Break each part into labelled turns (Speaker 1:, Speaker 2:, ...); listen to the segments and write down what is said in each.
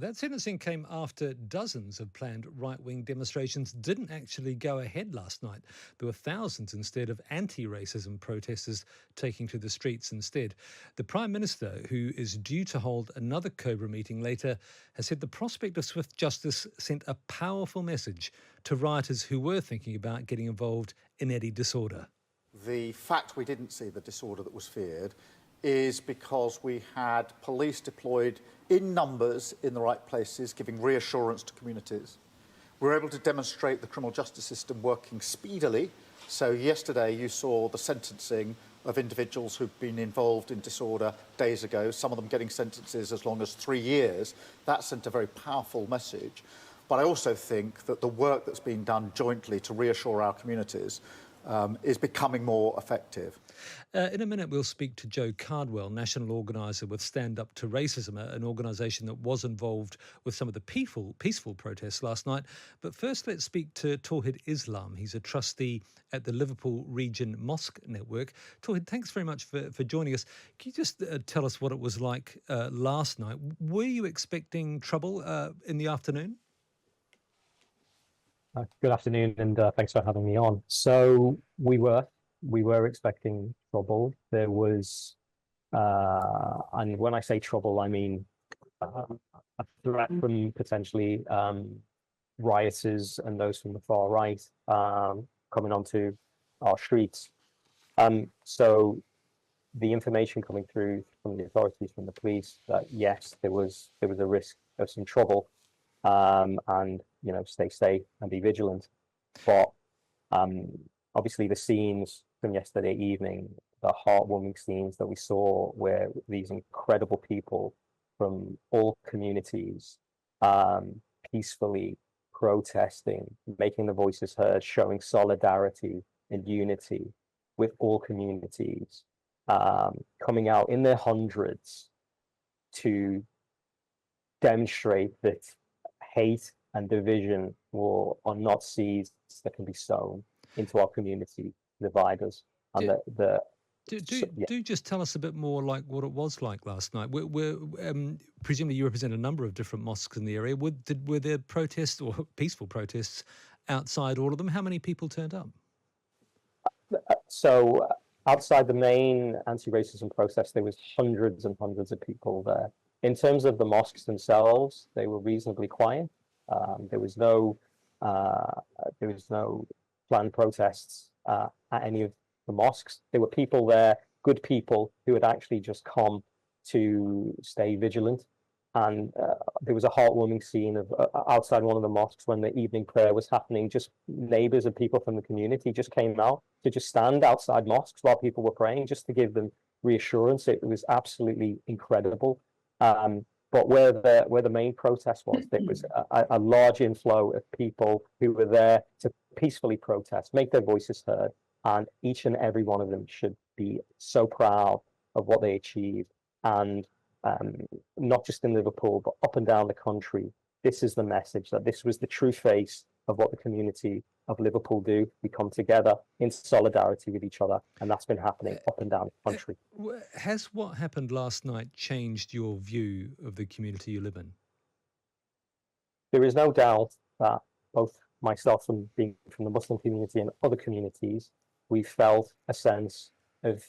Speaker 1: That sentencing came after dozens of planned right-wing demonstrations didn't actually go ahead last night. There were thousands instead of anti-racism protesters taking to the streets instead. The Prime Minister, who is due to hold another Cobra meeting later, has said the prospect of swift justice sent a powerful message to rioters who were thinking about getting involved in any disorder.
Speaker 2: The fact we didn't see the disorder that was feared is because we had police deployed in numbers in the right places, giving reassurance to communities. We were able to demonstrate the criminal justice system working speedily. So yesterday you saw the sentencing of individuals who've been involved in disorder days ago, some of them getting sentences as long as 3 years. That sent a very powerful message. But I also think that the work that's been done jointly to reassure our communities is becoming more effective.
Speaker 1: In a minute, we'll speak to Joe Cardwell, national organiser with Stand Up to Racism, an organisation that was involved with some of the peaceful protests last night. But first, let's speak to Tawhid Islam. He's a trustee at the Liverpool Region Mosque Network. Tawhid, thanks very much for joining us. Can you just tell us what it was like last night? Were you expecting trouble in the afternoon?
Speaker 3: Good afternoon, and thanks for having me on. So we were expecting trouble. There was, and when I say trouble, I mean a threat from potentially rioters and those from the far right coming onto our streets. So the information coming through from the authorities, from the police, that yes, there was a risk of some trouble, and stay safe and be vigilant. But obviously the scenes from yesterday evening, the heartwarming scenes that we saw, where these incredible people from all communities peacefully protesting, making their voices heard, showing solidarity and unity with all communities, coming out in their hundreds to demonstrate that hate and division are not seeds that can be sown into our community, divide us. And
Speaker 1: do just tell us a bit more like what it was like last night. Presumably you represent a number of different mosques in the area. Were there protests or peaceful protests outside all of them? How many people turned up?
Speaker 3: So outside the main anti-racism protest, there was hundreds and hundreds of people there. In terms of the mosques themselves, they were reasonably quiet. There was no planned protests at any of the mosques. There were people there, good people, who had actually just come to stay vigilant. And there was a heartwarming scene of outside one of the mosques when the evening prayer was happening. Just neighbours and people from the community just came out to just stand outside mosques while people were praying, just to give them reassurance. It was absolutely incredible. But where the main protest was, there was a large inflow of people who were there to peacefully protest, make their voices heard, and each and every one of them should be so proud of what they achieved. And not just in Liverpool, but up and down the country, this is the message, that this was the true face of what the community of Liverpool do. We come together in solidarity with each other, and that's been happening up and down the country.
Speaker 1: Has what happened last night changed your view of the community you live in?
Speaker 3: There is no doubt that both myself and being from the Muslim community and other communities, we felt a sense of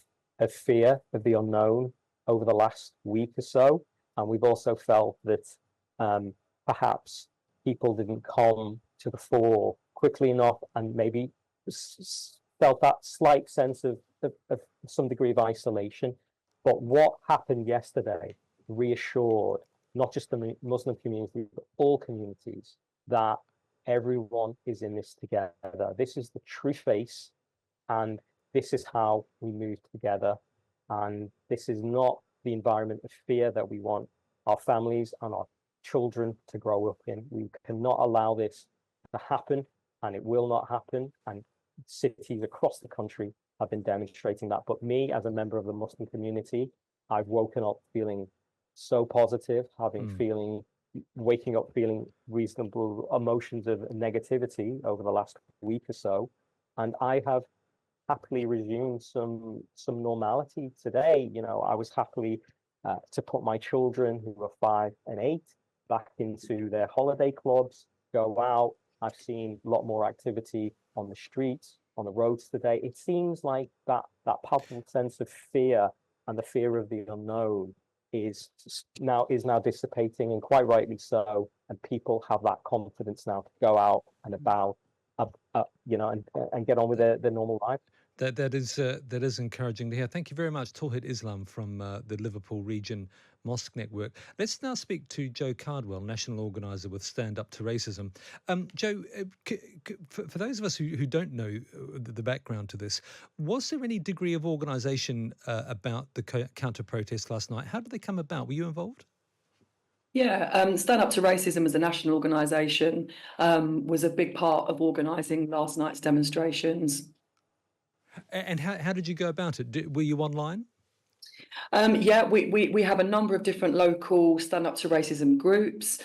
Speaker 3: fear of the unknown over the last week or so. And we've also felt that perhaps people didn't come to the fore quickly enough, and maybe felt that slight sense of some degree of isolation. But what happened yesterday reassured not just the Muslim community, but all communities, that everyone is in this together. This is the true face, and this is how we move together. And this is not the environment of fear that we want our families and our children to grow up in. We cannot allow this to happen, and it will not happen. And cities across the country have been demonstrating that. But me, as a member of the Muslim community, I've woken up feeling so positive, waking up feeling reasonable emotions of negativity over the last week or so. And I have happily resumed some normality today. I was happily to put my children, who are 5 and 8, back into their holiday clubs, go out. I've seen a lot more activity on the streets, on the roads today. It seems like that palpable sense of fear and the fear of the unknown is now dissipating, and quite rightly so. And people have that confidence now to go out and about, and get on with their normal life.
Speaker 1: That is encouraging to hear. Thank you very much, Tawhid Islam from the Liverpool region Mosque network. Let's now speak to Joe Cardwell, national organiser with Stand Up to Racism. Joe, for those of us who don't know the background to this, was there any degree of organisation about the counter-protest last night? How did they come about? Were you involved?
Speaker 4: Yeah, Stand Up to Racism as a national organisation was a big part of organising last night's demonstrations.
Speaker 1: And how did you go about it? Were you online?
Speaker 4: Yeah, we have a number of different local Stand Up to Racism groups.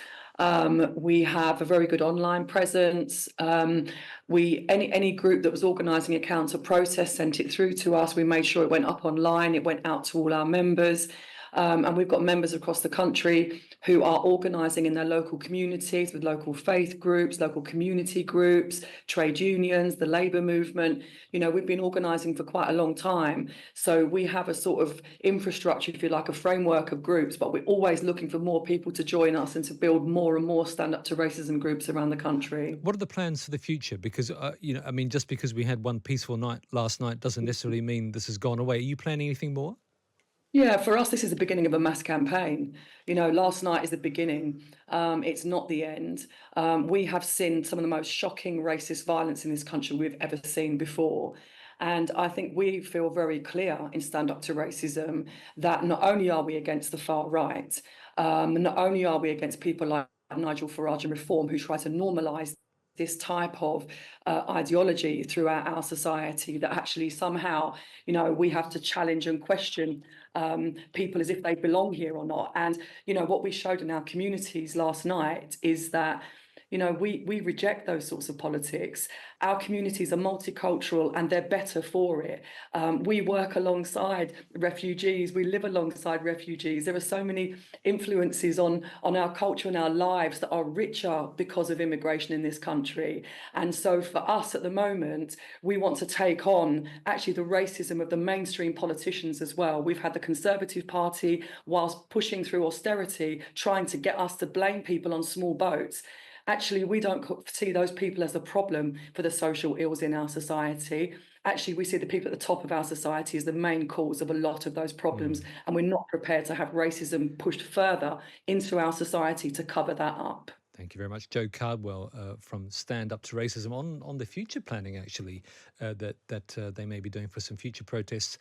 Speaker 4: We have a very good online presence. Any group that was organising a counter protest sent it through to us. We made sure it went up online. It went out to all our members. And we've got members across the country who are organising in their local communities with local faith groups, local community groups, trade unions, the labour movement. You know, we've been organising for quite a long time. So we have a sort of infrastructure, if you like, a framework of groups, but we're always looking for more people to join us and to build more and more Stand Up to Racism groups around the country.
Speaker 1: What are the plans for the future? Because, just because we had one peaceful night last night doesn't necessarily mean this has gone away. Are you planning anything more?
Speaker 4: Yeah, for us, this is the beginning of a mass campaign. You know, last night is the beginning. It's not the end. We have seen some of the most shocking racist violence in this country we've ever seen before. And I think we feel very clear in Stand Up to Racism that not only are we against the far right, not only are we against people like Nigel Farage and Reform who try to normalise this type of ideology throughout our society, that actually somehow, you know, we have to challenge and question people as if they belong here or not. And, you know, what we showed in our communities last night is that, you know, we reject those sorts of politics. Our communities are multicultural and they're better for it. We work alongside refugees. We live alongside refugees. There are so many influences on our culture and our lives that are richer because of immigration in this country. And so for us at the moment, we want to take on actually the racism of the mainstream politicians as well. We've had the Conservative Party, whilst pushing through austerity, trying to get us to blame people on small boats. Actually, we don't see those people as a problem for the social ills in our society. Actually, we see the people at the top of our society as the main cause of a lot of those problems. And we're not prepared to have racism pushed further into our society to cover that up.
Speaker 1: Thank you very much, Joe Cardwell from Stand Up to Racism on the future planning, actually, that they may be doing for some future protests.